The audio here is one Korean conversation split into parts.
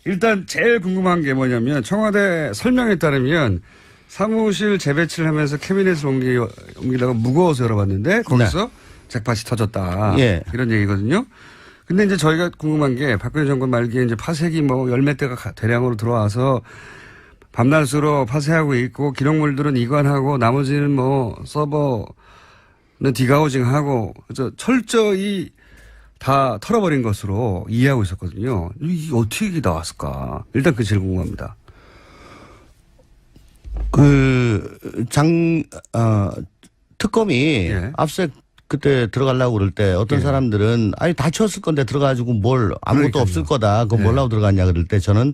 일단 제일 궁금한 게 뭐냐면 청와대 설명에 따르면 사무실 재배치를 하면서 캐비넷을 옮기다가 무거워서 열어봤는데 거기서 네. 잭팟이 터졌다. 예. 이런 얘기거든요. 근데 이제 저희가 궁금한 게 박근혜 정권 말기에 이제 파쇄기 뭐 열몇 대가 대량으로 들어와서 밤낮으로 파쇄하고 있고 기록물들은 이관하고 나머지는 뭐 서버는 디가우징하고 그래서 철저히 다 털어버린 것으로 이해하고 있었거든요. 이게 어떻게 나왔을까? 일단 그 제일 궁금합니다. 특검이 예. 압수수색 그때 들어가려고 그럴 때 어떤 예. 사람들은 아니 다 치웠을 건데 들어가지고 뭘 아무것도 그러니까요. 없을 거다. 그거 뭐라고 들어갔냐 그럴 때 저는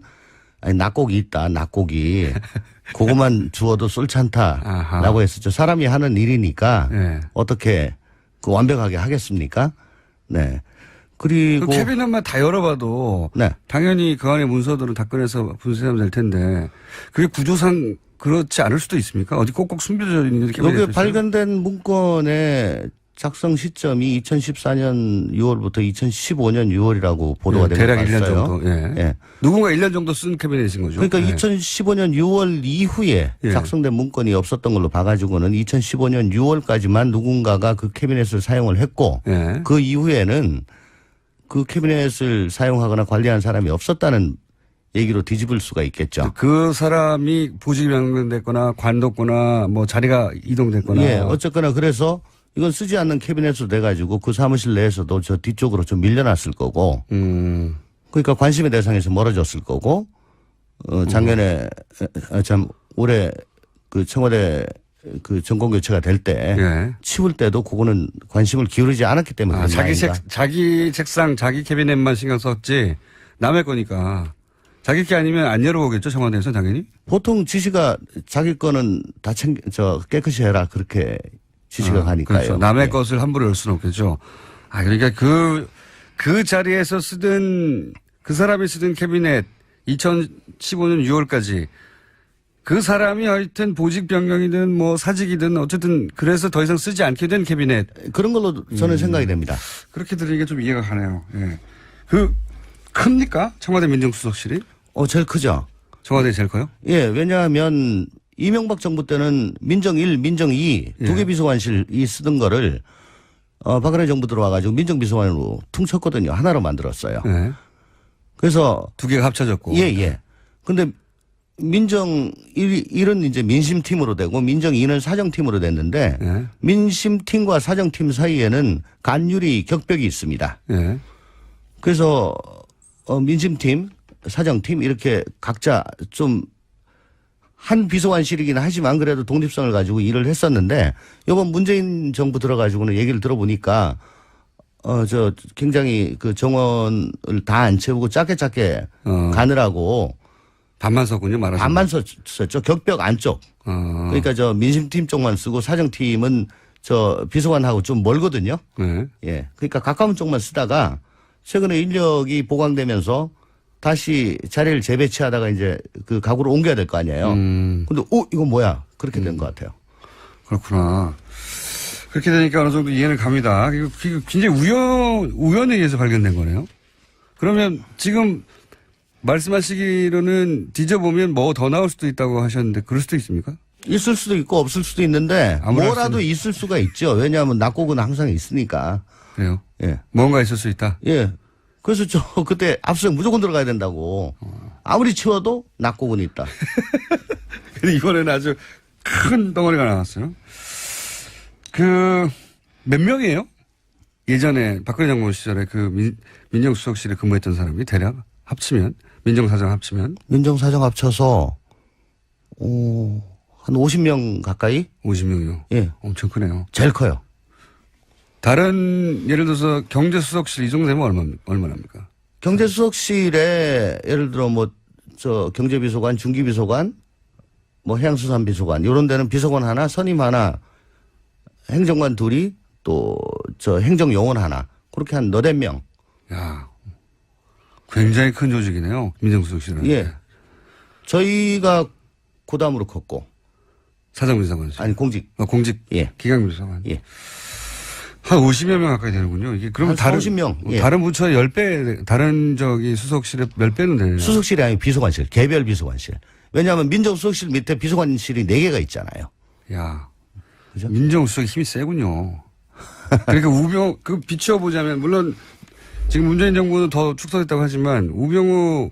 아니 낙곡이 있다. 낙곡이. 그것만 주워도 쏠찬다라고 했었죠. 사람이 하는 일이니까 예. 어떻게 그 완벽하게 하겠습니까? 네. 그리고 그 캐비넷만 다 열어봐도 네. 당연히 그 안에 문서들은 다 꺼내서 분석하면 될 텐데 그게 구조상 그렇지 않을 수도 있습니까? 어디 꼭꼭 숨겨져 있는 게 여기 발견된 문건의 작성 시점이 2014년 6월부터 2015년 6월이라고 보도가 된 것 같아요. 대략 1년 정도. 예. 예. 누군가 1년 정도 쓴 캐비넷인 거죠. 그러니까 예. 2015년 6월 이후에 작성된 문건이 없었던 걸로 봐가지고는 2015년 6월까지만 누군가가 그 캐비넷을 사용을 했고 예. 그 이후에는 그 캐비넷을 사용하거나 관리한 사람이 없었다는 얘기로 뒤집을 수가 있겠죠. 그 사람이 보직이 변경됐거나 관뒀거나 뭐 자리가 이동됐거나. 예, 어쨌거나 그래서 이건 쓰지 않는 캐비넷으로 돼가지고 그 사무실 내에서도 저 뒤쪽으로 좀 밀려났을 거고. 그러니까 관심의 대상에서 멀어졌을 거고. 작년에 참 올해 그 청와대 그 정권 교체가 될 때 예. 치울 때도 그거는 관심을 기울이지 않았기 때문에. 자기 책상, 자기 캐비넷만 신경 썼지 남의 거니까. 자기 게 아니면 안 열어보겠죠, 청와대에서 당연히? 보통 지시가 자기 거는 다 깨끗이 해라. 그렇게 지시가 가니까요. 그렇죠. 남의 것을 함부로 열 수는 없겠죠. 그러니까 그 자리에서 쓰던, 그 사람이 쓰던 캐비넷 2015년 6월까지 그 사람이 하여튼 보직 변경이든 뭐 사직이든 어쨌든 그래서 더 이상 쓰지 않게 된 캐비넷. 그런 걸로 저는 생각이 됩니다. 그렇게 들으니까 좀 이해가 가네요. 예. 큽니까? 청와대 민정수석실이? 제일 크죠. 청와대 제일 커요? 예, 왜냐하면 이명박 정부 때는 민정 1, 민정 2 두 개 비서관실이 쓰던 거를 박근혜 정부 들어와가지고 민정비서관으로 퉁쳤거든요. 하나로 만들었어요. 예. 그래서 두 개가 합쳐졌고. 예, 예. 근데 민정 1은 이제 민심팀으로 되고 민정 2는 사정팀으로 됐는데 예. 민심팀과 사정팀 사이에는 간율이 격벽이 있습니다. 예. 그래서 민심팀, 사정팀 이렇게 각자 좀 한 비서관실이긴 하지만 그래도 독립성을 가지고 일을 했었는데 이번 문재인 정부 들어가지고는 얘기를 들어보니까 굉장히 그 정원을 다 안 채우고 짧게 가느라고 반만 썼군요, 말하자면. 반만 썼죠. 격벽 안쪽. 그러니까 저 민심팀 쪽만 쓰고 사정팀은 저 비서관하고 좀 멀거든요. 네. 예. 그러니까 가까운 쪽만 쓰다가 최근에 인력이 보강되면서 다시 자리를 재배치하다가 이제 그 가구를 옮겨야 될 거 아니에요. 근데 이건 뭐야? 그렇게 된 것 같아요. 그렇구나. 그렇게 되니까 어느 정도 이해는 갑니다. 이거 굉장히 우연에 의해서 발견된 거네요. 그러면 지금 말씀하시기로는 뒤져보면 뭐 더 나올 수도 있다고 하셨는데 그럴 수도 있습니까? 있을 수도 있고 없을 수도 있는데 뭐라도 있을 수가 있죠. 왜냐하면 낙곡은 항상 있으니까. 그래요? 예. 뭔가 있을 수 있다? 예. 그래서 저 그때 압수수색 무조건 들어가야 된다고. 아무리 치워도 낙곡은 있다. 근데 이번에는 아주 큰 덩어리가 나왔어요. 몇 명이에요? 예전에 박근혜 정부 시절에 민정수석실에 근무했던 사람이 대략 합치면 민정사정 합치면 민정사정 합쳐서 한 50명 가까이? 50명이요? 예. 엄청 크네요. 제일 커요. 다른 예를 들어서 경제수석실 이 정도 되면 얼마납니까? 경제수석실에 예를 들어 경제비서관, 중기비서관, 해양수산비서관 이런 데는 비서관 하나, 선임 하나, 행정관 둘이 또 행정요원 하나 그렇게 한 너댓 명. 야, 굉장히 큰 조직이네요. 민정수석실은. 예. 저희가 고담으로 컸고. 사정비서관. 아니 공직. 공직. 예. 기강비서관. 예. 한 50여 명 가까이 되는군요. 이게 그러면 다른 50명. 예. 다른 부처의 10배, 다른 수석실의 몇 배는 되네요. 수석실이 아니고 비서관실, 개별 비서관실. 왜냐하면 민정수석실 밑에 비서관실이 4개가 있잖아요. 야, 그죠? 민정수석이 힘이 세군요. 그러니까 비추어보자면, 물론 지금 문재인 정부는 더 축소됐다고 하지만, 우병우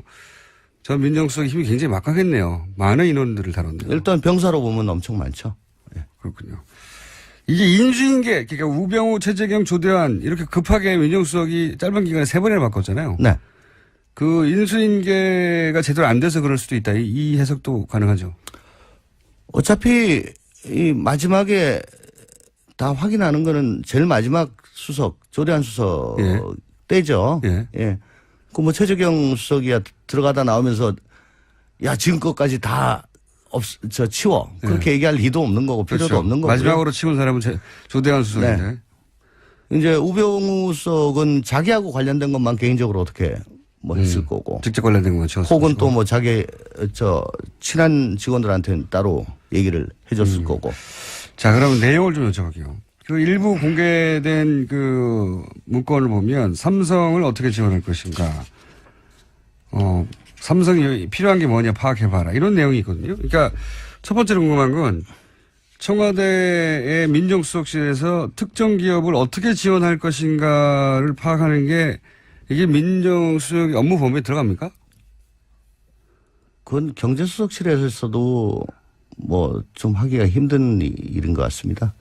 전 민정수석의 힘이 굉장히 막강했네요. 많은 인원들을 다뤘네요. 일단 병사로 보면 엄청 많죠. 예. 그렇군요. 이게 인수인계, 그러니까 우병우, 최재경, 조대환 이렇게 급하게 민정수석이 짧은 기간에 3번이나 바꿨잖아요. 네. 그 인수인계가 제대로 안 돼서 그럴 수도 있다. 이 해석도 가능하죠. 어차피 이 마지막에 다 확인하는 거는 제일 마지막 수석, 조대환 수석 예. 때죠. 예. 예. 그 뭐 최재경 수석이야 들어가다 나오면서 야, 지금껏까지 다 치워. 그렇게 얘기할 리도 없는 거고 필요도 그렇죠. 없는 거고. 마지막으로 치운 사람은 조대환 수석인데. 네. 이제 우병우 수석은 자기하고 관련된 것만 개인적으로 어떻게 뭐 했을 거고. 직접 관련된 것만 치웠을 혹은 것이고. 또 뭐 자기 친한 직원들한테는 따로 얘기를 해줬을 거고. 자, 그러면 내용을 좀 여쭤볼게요. 그 일부 공개된 그 문건을 보면 삼성을 어떻게 지원할 것인가. 삼성이 필요한 게 뭐냐 파악해봐라. 이런 내용이 있거든요. 그러니까 첫 번째로 궁금한 건 청와대의 민정수석실에서 특정 기업을 어떻게 지원할 것인가를 파악하는 게 이게 민정수석 업무 범위에 들어갑니까? 그건 경제수석실에서도 뭐 좀 하기가 힘든 일인 것 같습니다.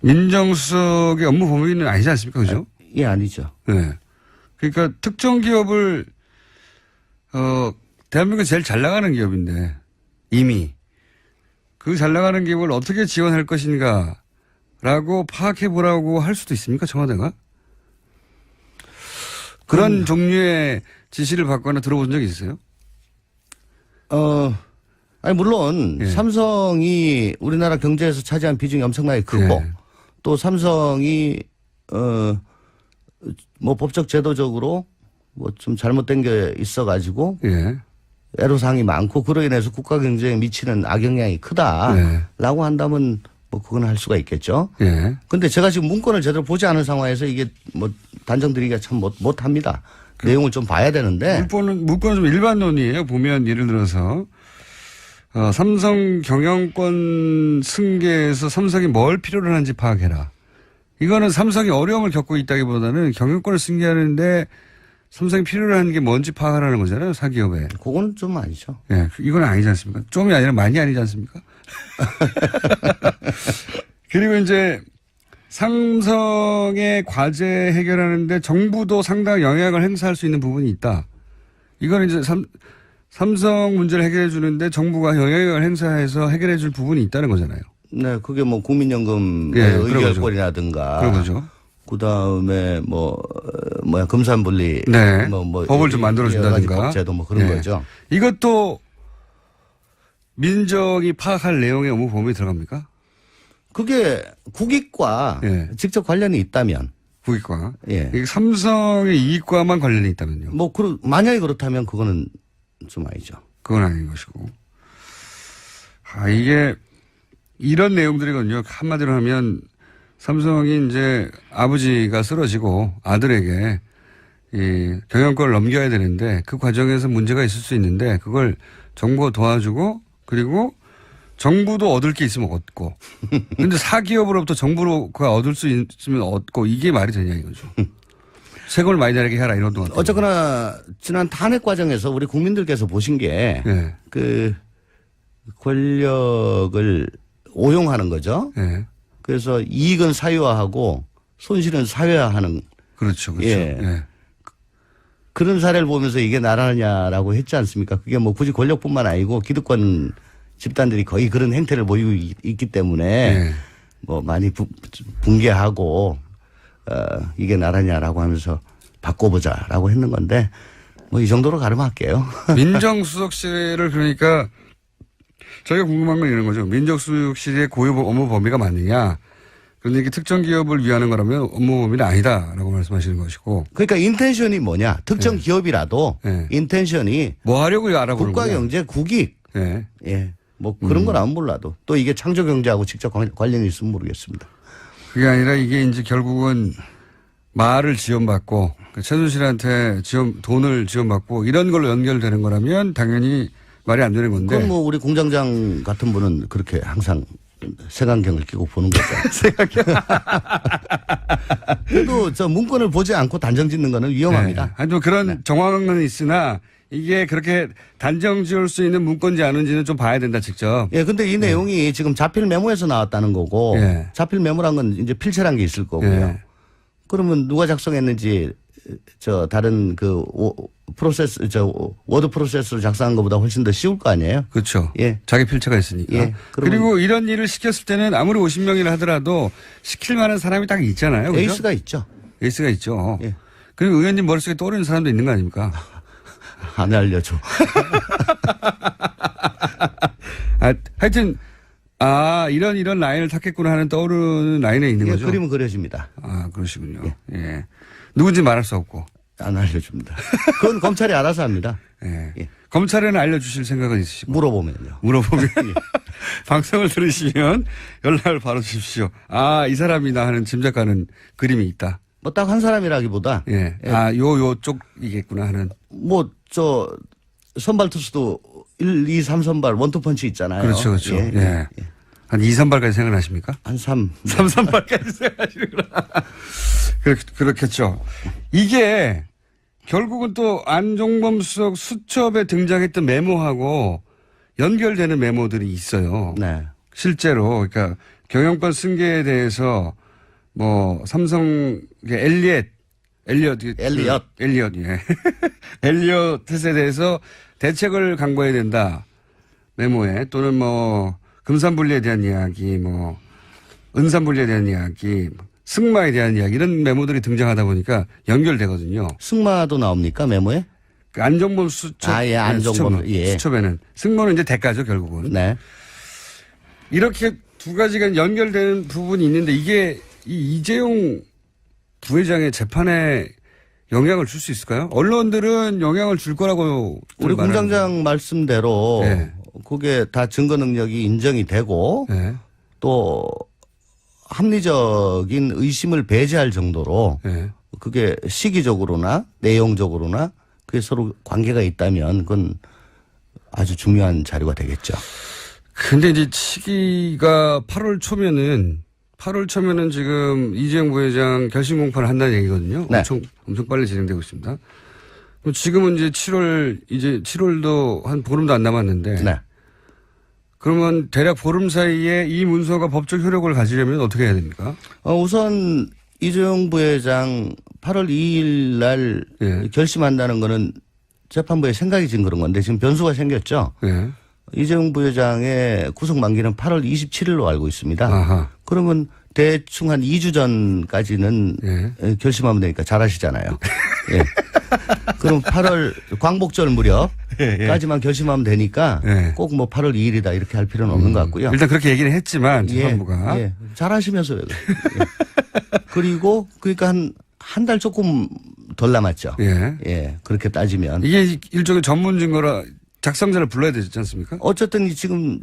민정수석의 업무 범위는 아니지 않습니까? 그죠? 예, 아니죠. 네. 그러니까 특정 기업을 대한민국에 제일 잘 나가는 기업인데 이미 그 잘 나가는 기업을 어떻게 지원할 것인가라고 파악해 보라고 할 수도 있습니까? 청와대가? 그런 종류의 지시를 받거나 들어본 적이 있어요? 아니 물론 예. 삼성이 우리나라 경제에서 차지한 비중이 엄청나게 크고 예. 또 삼성이 뭐 법적 제도적으로 뭐 좀 잘못된 게 있어 가지고 예. 애로사항이 많고 그로 인해서 국가 경제에 미치는 악영향이 크다라고 한다면 뭐 그건 할 수가 있겠죠. 예. 근데 제가 지금 문건을 제대로 보지 않은 상황에서 이게 뭐 단정드리기가 참 못합니다. 내용을 좀 봐야 되는데. 문건은 좀 일반론이에요. 보면 예를 들어서 삼성 경영권 승계에서 삼성이 뭘 필요로 하는지 파악해라. 이거는 삼성이 어려움을 겪고 있다기보다는 경영권을 승계하는데 삼성이 필요로 하는 게 뭔지 파악하라는 거잖아요. 사기업에. 그건 좀 아니죠. 예, 이건 아니지 않습니까? 좀이 아니라 많이 아니지 않습니까? 그리고 이제 삼성의 과제 해결하는데 정부도 상당히 영향을 행사할 수 있는 부분이 있다. 이거는 이제 삼성 문제를 해결해 주는데 정부가 영향을 행사해서 해결해 줄 부분이 있다는 거잖아요. 네, 그게 뭐 국민연금 예, 의결권이라든가. 그런 거죠. 그 다음에 금산분리. 네. 법을 좀 만들어준다든가. 법제도 뭐 그런 네. 거죠. 이것도 민정이 파악할 내용의 업무 범위에 들어갑니까? 그게 국익과 예. 직접 관련이 있다면. 국익과. 예. 이게 삼성의 이익과만 관련이 있다면요. 만약에 그렇다면 그거는 좀 아니죠. 그건 아닌 것이고. 이게 이런 내용들이거든요. 한마디로 하면 삼성이 이제 아버지가 쓰러지고 아들에게 이 경영권을 넘겨야 되는데 그 과정에서 문제가 있을 수 있는데 그걸 정부가 도와주고 그리고 정부도 얻을 게 있으면 얻고. 근데 사기업으로부터 정부가 얻을 수 있으면 얻고 이게 말이 되냐 이거죠. 세금을 많이 내게 해라 이런 동안. 어쨌거나 지난 탄핵 과정에서 우리 국민들께서 보신 게 네. 그 권력을 오용하는 거죠. 네. 그래서 이익은 사유화하고 손실은 사회화하는. 그렇죠. 그렇죠. 예. 네. 그런 사례를 보면서 이게 나라냐라고 했지 않습니까? 그게 뭐 굳이 권력뿐만 아니고 기득권 집단들이 거의 그런 행태를 보이고 있기 때문에 네. 뭐 많이 붕괴하고 이게 나라냐라고 하면서 바꿔보자라고 했는 건데 뭐 이 정도로 가름할게요. 민정수석실을 그러니까 저희가 궁금한 건 이런 거죠. 민정수석실의 고유 업무 범위가 맞느냐. 그런데 이게 특정 기업을 위하는 거라면 업무 범위는 아니다라고 말씀하시는 것이고. 그러니까 인텐션이 뭐냐. 특정 네. 기업이라도 네. 인텐션이 뭐 하려고 알아보는 거냐. 국가경제 국익. 네. 예. 뭐 그런 건 안 몰라도 또 이게 창조경제하고 직접 관련이 있으면 모르겠습니다. 그게 아니라 이게 이제 결국은 말을 지원받고 최순실한테 돈을 지원받고 이런 걸로 연결되는 거라면 당연히 말이 안 되는 건데. 그건 뭐 우리 공장장 같은 분은 그렇게 항상 색안경을 끼고 보는 거죠. 색안경. 그래도 저 문건을 보지 않고 단정 짓는 거는 위험합니다. 네. 하여튼 그런 정황은 있으나 이게 그렇게 단정 지을 수 있는 문건인지 아닌지는 좀 봐야 된다, 직접. 예, 근데 이 내용이 지금 자필 메모에서 나왔다는 거고, 자필 메모란 건 이제 필체란 게 있을 거고요. 그러면 누가 작성했는지, 다른 프로세스, 워드 프로세스로 작성한 것보다 훨씬 더 쉬울 거 아니에요? 그렇죠. 예. 자기 필체가 있으니까. 예. 그리고 이런 일을 시켰을 때는 아무리 50명이라 하더라도 시킬 만한 사람이 딱 있잖아요. 그렇죠? 에이스가 있죠. 에이스가 있죠. 예. 그리고 의원님 머릿속에 떠오르는 사람도 있는 거 아닙니까? 안 알려줘. 하여튼, 이런 라인을 탔겠구나 하는 떠오르는 라인에 있는 거죠. 그림은 그려집니다. 그러시군요. 예. 누군지 말할 수 없고. 안 알려줍니다. 그건 검찰이 알아서 합니다. 예. 검찰에는 알려주실 생각은 있으시고. 물어보면요. 방송을 들으시면 연락을 바로 주십시오. 이 사람이다 하는 짐작가는 그림이 있다. 뭐 딱 한 사람이라기보다. 예. 요쪽이겠구나 하는. 선발 투수도 1, 2, 3선발 원투펀치 있잖아요. 그렇죠. 예. 한 2, 3발까지 생각하십니까? 한 3. 3발까지 생각하시는구나. 그렇겠죠. 이게 결국은 또 안종범 수석 수첩에 등장했던 메모하고 연결되는 메모들이 있어요. 네. 실제로. 그러니까 경영권 승계에 대해서 삼성 엘리엇, 예. 엘리엇에 대해서 대책을 강구해야 된다. 메모에. 또는 금산분리에 대한 이야기, 은산분리에 대한 이야기, 승마에 대한 이야기 이런 메모들이 등장하다 보니까 연결되거든요. 승마도 나옵니까 메모에? 안종범 수첩. 안종범. 수첩에는. 승마는 이제 대가죠 결국은. 네. 이렇게 두 가지가 연결되는 부분이 있는데 이게 이재용 부회장의 재판에 영향을 줄 수 있을까요? 언론들은 영향을 줄 거라고. 우리 공장장 말씀대로 그게 다 증거 능력이 인정이 되고 또 합리적인 의심을 배제할 정도로 그게 시기적으로나 내용적으로나 그게 서로 관계가 있다면 그건 아주 중요한 자료가 되겠죠. 근데 이제 시기가 8월 초면은 지금 이재용 부회장 결심 공판을 한다는 얘기거든요. 네. 엄청 빨리 진행되고 있습니다. 지금은 이제 7월도 한 보름도 안 남았는데. 네. 그러면 대략 보름 사이에 이 문서가 법적 효력을 가지려면 어떻게 해야 됩니까? 우선 이재용 부회장 8월 2일 날 결심한다는 거는 재판부의 생각이 지금 그런 건데 지금 변수가 생겼죠. 이재용 부회장의 구속 만기는 8월 27일로 알고 있습니다. 그러면 대충 한 2주 전까지는 결심하면 되니까 잘 하시잖아요. 그럼 8월 광복절 무렵까지만 결심하면 되니까 꼭 8월 2일이다 이렇게 할 필요는 없는 것 같고요. 일단 그렇게 얘기는 했지만 재판부가. 잘 하시면서요. 그리고 그러니까 한 달 조금 덜 남았죠. 그렇게 따지면. 이게 일종의 전문 증거라 작성자를 불러야 되지 않습니까? 어쨌든 지금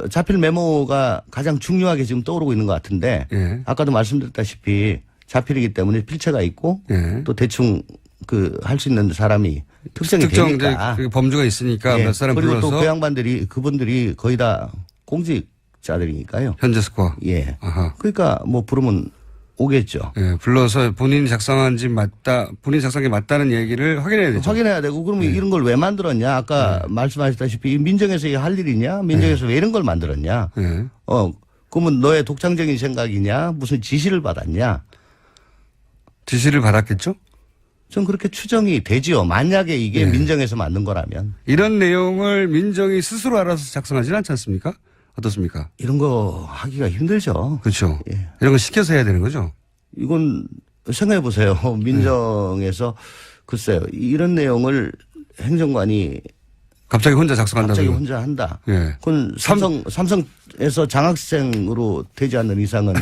자필 메모가 가장 중요하게 지금 떠오르고 있는 것 같은데 아까도 말씀드렸다시피 자필이기 때문에 필체가 있고 또 대충 할 수 있는 사람이 특정이 되니까 범주가 있으니까 몇 사람 그리고 불러서. 또 그분들이 거의 다 공직자들이니까요. 현재 스코어. 그러니까 부르면 오겠죠. 불러서 본인이 작성한 게 맞다는 얘기를 확인해야 되죠. 확인해야 되고 그러면 이런 걸 왜 만들었냐. 아까 말씀하셨다시피 민정에서 이게 할 일이냐. 민정에서 왜 이런 걸 만들었냐. 그러면 너의 독창적인 생각이냐. 무슨 지시를 받았냐. 지시를 받았겠죠? 전 그렇게 추정이 되지요. 만약에 이게 민정에서 만든 거라면. 이런 내용을 민정이 스스로 알아서 작성하지는 않지 않습니까? 어떻습니까? 이런 거 하기가 힘들죠. 그렇죠. 이런 거 시켜서 해야 되는 거죠. 이건 생각해 보세요. 민정에서 글쎄요. 이런 내용을 행정관이 갑자기 혼자 작성한다. 갑자기 혼자 한다. 그건 삼성에서 장학생으로 되지 않는 이상은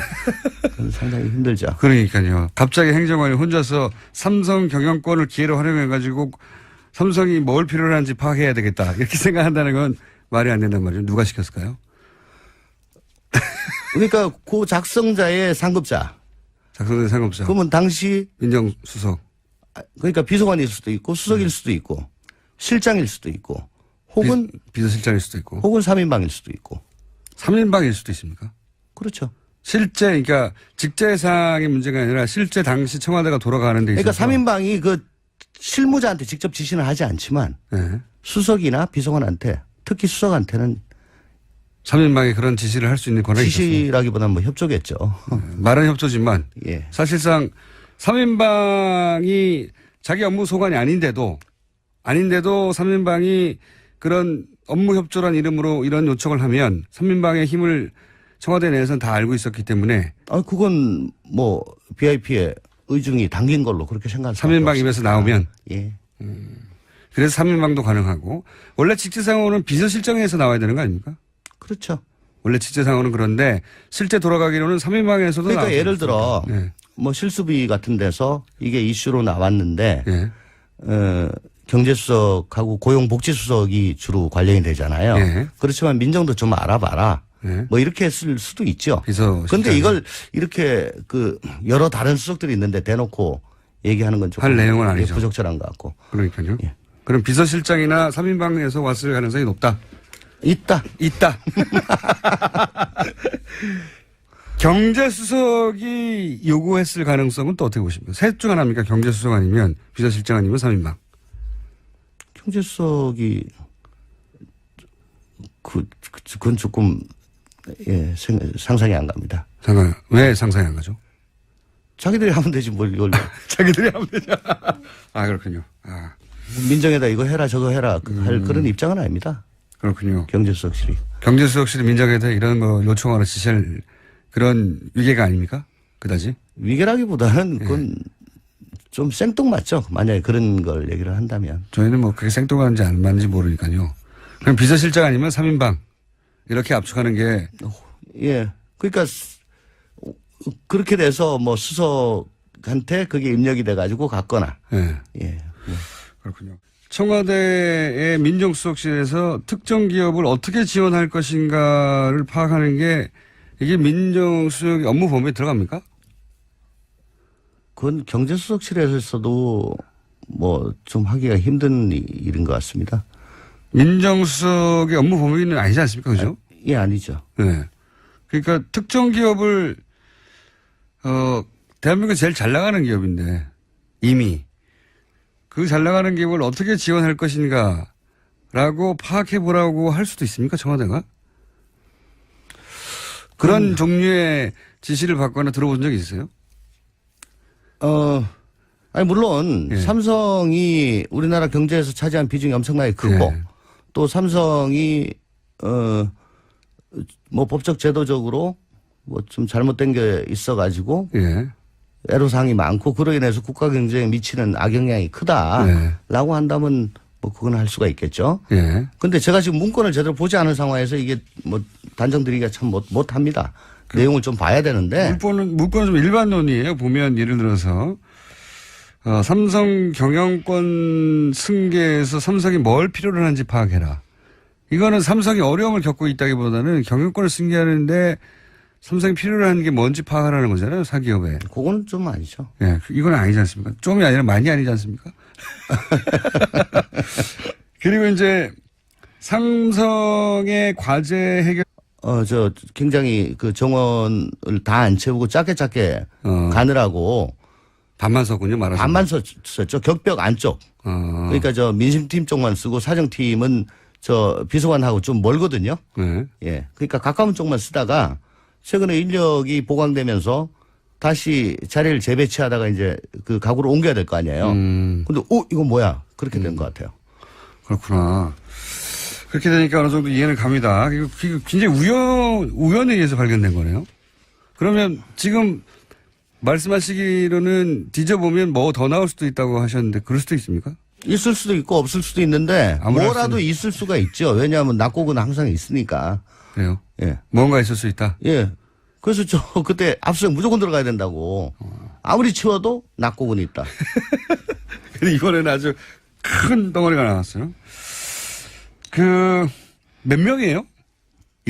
상당히 힘들죠. 그러니까요. 갑자기 행정관이 혼자서 삼성 경영권을 기회로 활용해가지고 삼성이 뭘 필요로 하는지 파악해야 되겠다. 이렇게 생각한다는 건 말이 안 된단 말이죠. 누가 시켰을까요? 그러니까 그 작성자의 상급자. 작성자의 상급자. 그러면 당시 민정수석. 그러니까 비서관일 수도 있고 수석일 수도 있고 실장일 수도 있고 혹은 비서실장일 수도 있고 혹은 3인방일 수도 있고 3인방일 수도 있습니까? 그렇죠. 실제 그러니까 직제상의 문제가 아니라 실제 당시 청와대가 돌아가는 데 있어서 그러니까 3인방이 그 실무자한테 직접 지시는 하지 않지만 네. 수석이나 비서관한테 특히 수석한테는 3인방이 그런 지시를 할 수 있는 권한이 있었어요. 지시라기보다는 뭐 협조겠죠. 말은 협조지만 예. 사실상 3인방이 자기 업무 소관이 아닌데도 3인방이 그런 업무 협조란 이름으로 이런 요청을 하면 3인방의 힘을 청와대 내에서는 다 알고 있었기 때문에 그건 뭐 VIP의 의중이 담긴 걸로 그렇게 생각합니다. 3인방 입에서 나오면 예. 그래서 3인방도 가능하고 원래 직제상호는 비서실장에서 나와야 되는 거 아닙니까? 그렇죠. 원래 직제상호는 그런데 실제 돌아가기로는 3인방에서도 그러니까 예를 들어 네. 뭐 실수비 같은 데서 이게 이슈로 나왔는데 네. 경제수석하고 고용복지수석이 주로 관련이 되잖아요. 네. 그렇지만 민정도 좀 알아봐라. 네. 뭐 이렇게 했을 수도 있죠. 그런데 이걸 이렇게 그 여러 다른 수석들이 있는데 대놓고 얘기하는 건 좀 할 내용은 아니죠. 부적절한 것 같고. 그러니까요. 예. 그럼 비서실장이나 3인방에서 왔을 가능성이 높다. 있다. 경제수석이 요구했을 가능성은 또 어떻게 보십니까? 셋 중 하나입니까? 경제수석 아니면 비서실장 아니면 3인방. 경제수석이 그건 조금 상상이 안 갑니다. 왜 상상이 안 가죠? 자기들이 하면 되지 뭘 이걸. 자기들이 하면 되죠. 그렇군요. 민정에다 이거 해라 저거 해라 할 그런 입장은 아닙니다. 그렇군요. 경제수석실이. 경제수석실이 민정에 대해 이런 거 요청하는 지시할 그런 위계가 아닙니까? 그다지? 위계라기보다는 그건 좀 생뚱맞죠. 만약에 그런 걸 얘기를 한다면. 저희는 뭐 그게 생뚱한지 안 맞는지 모르니까요. 그럼 비서실장 아니면 3인방 이렇게 압축하는 게. 예. 그러니까 그렇게 돼서 뭐 수석한테 그게 입력이 돼가지고 갔거나. 예. 그렇군요. 청와대의 민정수석실에서 특정 기업을 어떻게 지원할 것인가를 파악하는 게 이게 민정수석의 업무 범위에 들어갑니까? 그건 경제수석실에서도 뭐 좀 하기가 힘든 일인 것 같습니다. 민정수석의 업무 범위는 아니지 않습니까? 그죠? 예, 아니죠. 네. 그러니까 특정 기업을, 대한민국에 제일 잘 나가는 기업인데 이미 그 잘 나가는 기업을 어떻게 지원할 것인가 라고 파악해 보라고 할 수도 있습니까? 청와대가? 그런 종류의 지시를 받거나 들어본 적이 있어요? 물론 삼성이 우리나라 경제에서 차지한 비중이 엄청나게 크고 또 삼성이 뭐 법적 제도적으로 뭐 좀 잘못된 게 있어가지고 애로사항이 많고 그로 인해서 국가 경제에 미치는 악영향이 크다라고 한다면 뭐 그건 할 수가 있겠죠. 근데 제가 지금 문건을 제대로 보지 않은 상황에서 이게 뭐 단정드리기가 참 못합니다. 내용을 좀 봐야 되는데. 문건은 좀 일반론이에요. 보면 예를 들어서 삼성 경영권 승계에서 삼성이 뭘 필요로 하는지 파악해라. 이거는 삼성이 어려움을 겪고 있다기보다는 경영권을 승계하는데 삼성이 필요로 하는 게 뭔지 파악하라는 거잖아요. 사기업에. 그거는 좀 아니죠. 예, 이건 아니지 않습니까? 좀이 아니라 많이 아니지 않습니까? 그리고 이제 삼성의 과제 해결. 굉장히 그 정원을 다 안 채우고 짧게 가느라고. 반만 썼군요, 말하자면. 반만 썼죠. 격벽 안쪽. 그러니까 민심팀 쪽만 쓰고 사정팀은 비서관하고 좀 멀거든요. 예. 그러니까 가까운 쪽만 쓰다가 최근에 인력이 보강되면서 다시 자리를 재배치하다가 이제 그 가구를 옮겨야 될 거 아니에요. 근데, 이거 뭐야? 그렇게 된 것 같아요. 그렇구나. 그렇게 되니까 어느 정도 이해는 갑니다. 이거 굉장히 우연에 의해서 발견된 거네요. 그러면 지금 말씀하시기로는 뒤져보면 뭐 더 나올 수도 있다고 하셨는데 그럴 수도 있습니까? 있을 수도 있고 없을 수도 있는데 뭐라도 있을 수가 있죠. 왜냐하면 낙곡은 항상 있으니까. 그래요? 예. 뭔가 있을 수 있다? 예. 그래서 그때 압수수색 무조건 들어가야 된다고. 아무리 치워도 낙곡은 있다. 근데 이번에는 아주 큰 덩어리가 나왔어요. 몇 명이에요?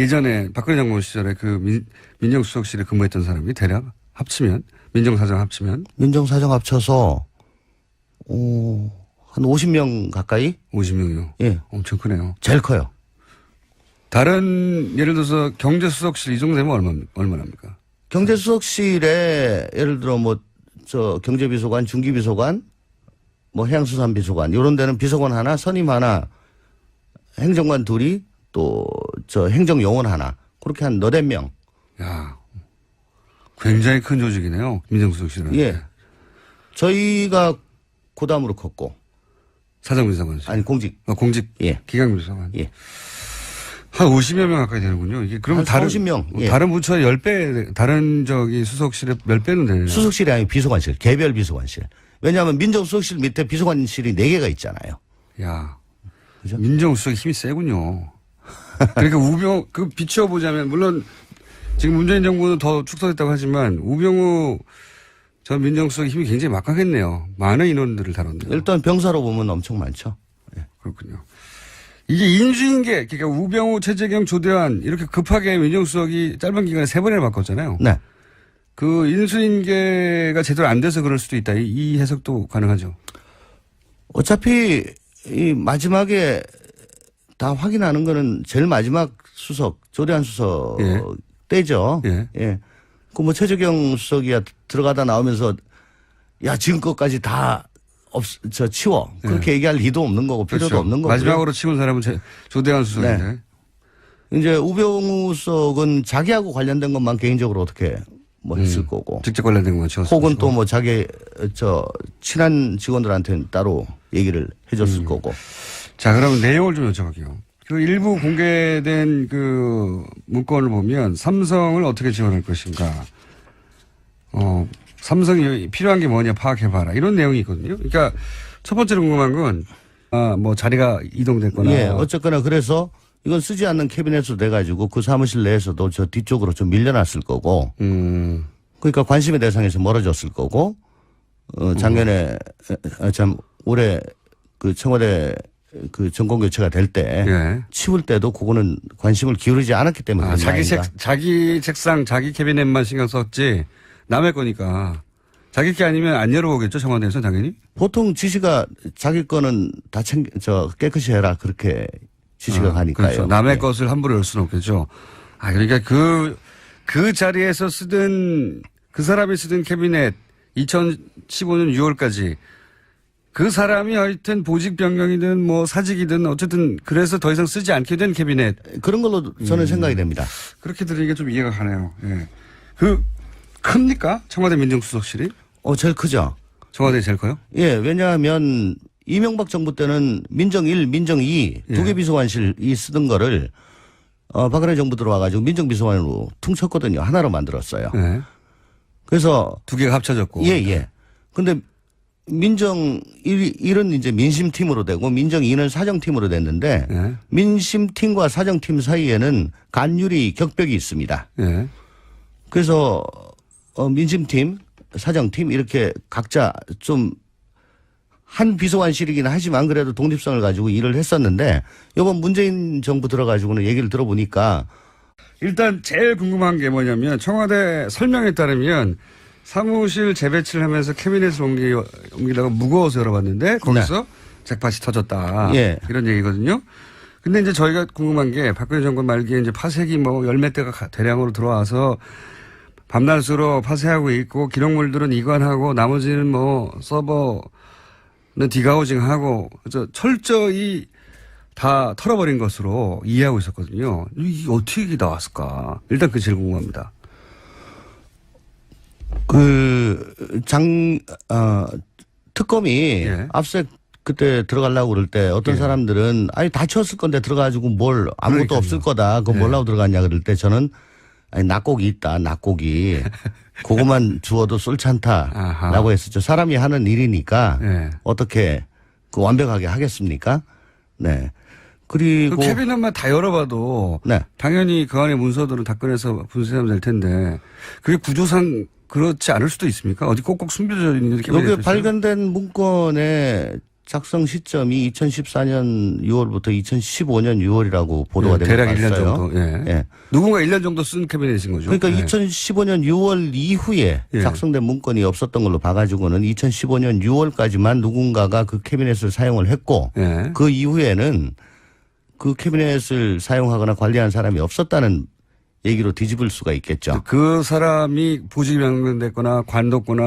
예전에 박근혜 정부 시절에 그 민정수석실에 근무했던 사람이 대략 합치면 민정사정 합치면 민정사정 합쳐서 한 50명 가까이? 50명이요. 예. 엄청 크네요. 제일 커요. 다른 예를 들어서 경제수석실 이 정도 되면 얼마납니까? 경제수석실에 예를 들어 경제비서관, 중기비서관, 해양수산비서관 이런 데는 비서관 하나, 선임 하나, 행정관 둘이 또 행정요원 하나 그렇게 한 너댓 명. 야, 굉장히 큰 조직이네요. 민정수석실은. 예. 저희가 고담으로 컸고. 사정비서관. 아니 공직. 공직. 예. 기강비서관. 예. 한 50여 명 가까이 되는군요. 이게 그러면 다른 50명. 예. 다른 부처의 10배, 다른 수석실의 10배는 되네요. 수석실이 아니고 비서관실, 개별 비서관실. 왜냐하면 민정수석실 밑에 비서관실이 4개가 있잖아요. 야, 그죠? 민정수석이 힘이 세군요. 그러니까 비추어 보자면 물론 지금 문재인 정부는 더 축소됐다고 하지만 우병우 전 민정수석의 힘이 굉장히 막강했네요. 많은 인원들을 다뤘네요. 일단 병사로 보면 엄청 많죠. 네, 그렇군요. 이게 인수인계, 그러니까 우병우, 최재경, 조대환 이렇게 급하게 민정수석이 짧은 기간에 3번이나 바꿨잖아요. 네. 그 인수인계가 제대로 안 돼서 그럴 수도 있다. 이 해석도 가능하죠. 어차피 이 마지막에 다 확인하는 거는 제일 마지막 수석, 조대환 수석 예. 때죠. 예. 예. 최재경 수석이야 들어가다 나오면서 야, 지금껏까지 다 치워. 그렇게 얘기할 리도 없는 거고 필요도 그렇죠. 없는 거고. 마지막으로 치운 사람은 조대환 수석인데. 네. 이제 우병우 수석은 자기하고 관련된 것만 개인적으로 어떻게 했을 거고. 직접 관련된 것만 치웠을 혹은 또 자기 친한 직원들한테는 따로 얘기를 해줬을 거고. 자, 그럼 내용을 좀 여쭤볼게요. 그 일부 공개된 그 문건을 보면 삼성을 어떻게 지원할 것인가. 삼성이 필요한 게 뭐냐 파악해봐라. 이런 내용이 있거든요. 그러니까 첫 번째로 궁금한 건, 자리가 이동됐거나. 예, 어쨌거나 그래서 이건 쓰지 않는 캐비넷으로 돼가지고 그 사무실 내에서도 저 뒤쪽으로 좀 밀려났을 거고. 그러니까 관심의 대상에서 멀어졌을 거고. 작년에, 올해 그 청와대 그 정권 교체가 될 때. 예. 치울 때도 그거는 관심을 기울이지 않았기 때문에. 자기 책상, 자기 캐비넷만 신경 썼지. 남의 거니까. 자기 게 아니면 안 열어보겠죠, 청와대에서 당연히? 보통 지시가 자기 거는 다 깨끗이 해라. 그렇게 지시가 가니까요. 그렇죠. 남의 네. 것을 함부로 열 수는 없겠죠. 그러니까 그 자리에서 그 사람이 쓰던 캐비넷 2015년 6월까지 그 사람이 하여튼 보직 변경이든 사직이든 어쨌든 그래서 더 이상 쓰지 않게 된 캐비넷. 그런 걸로 저는 생각이 됩니다. 그렇게 들으니까 좀 이해가 가네요. 예. 큽니까? 청와대 민정수석실이? 제일 크죠. 청와대 제일 커요? 예, 왜냐하면 이명박 정부 때는 민정 1, 민정 2 두 개 비서관실이 쓰던 거를 박근혜 정부 들어와가지고 민정비서관으로 퉁쳤거든요. 하나로 만들었어요. 예. 그래서 두 개가 합쳐졌고. 예. 근데 민정 1은 이제 민심팀으로 되고 민정 2는 사정팀으로 됐는데 예. 민심팀과 사정팀 사이에는 간율이 격벽이 있습니다. 예. 그래서 민심팀, 사정팀 이렇게 각자 좀 한 비서관실이긴 하지만 그래도 독립성을 가지고 일을 했었는데 이번 문재인 정부 들어가지고는 얘기를 들어보니까 일단 제일 궁금한 게 뭐냐면 청와대 설명에 따르면 사무실 재배치를 하면서 캐비넷을 옮기다가 무거워서 열어봤는데 거기서 잭팟이 터졌다. 예. 이런 얘기거든요. 근데 이제 저희가 궁금한 게 박근혜 정권 말기에 이제 파쇄기 열몇 대가 대량으로 들어와서 밤낮으로 파쇄하고 있고 기록물들은 이관하고 나머지는 서버는 디가우징하고 그래서 철저히 다 털어버린 것으로 이해하고 있었거든요. 이게 어떻게 나왔을까? 일단 그게 제일 궁금합니다. 특검이 예. 압수수색 그때 들어가려고 그럴 때 어떤 사람들은 다 치웠을 건데 들어가지고 아무것도 그러니까요. 없을 거다. 그거 뭐라고 들어갔냐 그럴 때 저는 낙곡이 있다. 낙곡이. 그것만 주워도 쏠찬다라고 했었죠. 사람이 하는 일이니까 어떻게 완벽하게 하겠습니까? 네. 그리고 그 캐비넷만 다 열어봐도 당연히 그 안에 문서들은 다 꺼내서 분쇄하면 될 텐데 그게 구조상 그렇지 않을 수도 있습니까? 어디 꼭꼭 숨겨져 있는 캐비넷. 여기 발견된 문건에 작성 시점이 2014년 6월부터 2015년 6월이라고 보도가 된 것 대략 같아요. 1년 정도. 예. 예. 누군가 1년 정도 쓴 캐비넷인 거죠. 그러니까 예. 2015년 6월 이후에 예. 작성된 문건이 없었던 걸로 봐가지고는 2015년 6월까지만 누군가가 그 캐비넷을 사용을 했고 예. 그 이후에는 그 캐비넷을 사용하거나 관리한 사람이 없었다는 얘기로 뒤집을 수가 있겠죠. 그 사람이 보직이 명명됐거나 관뒀거나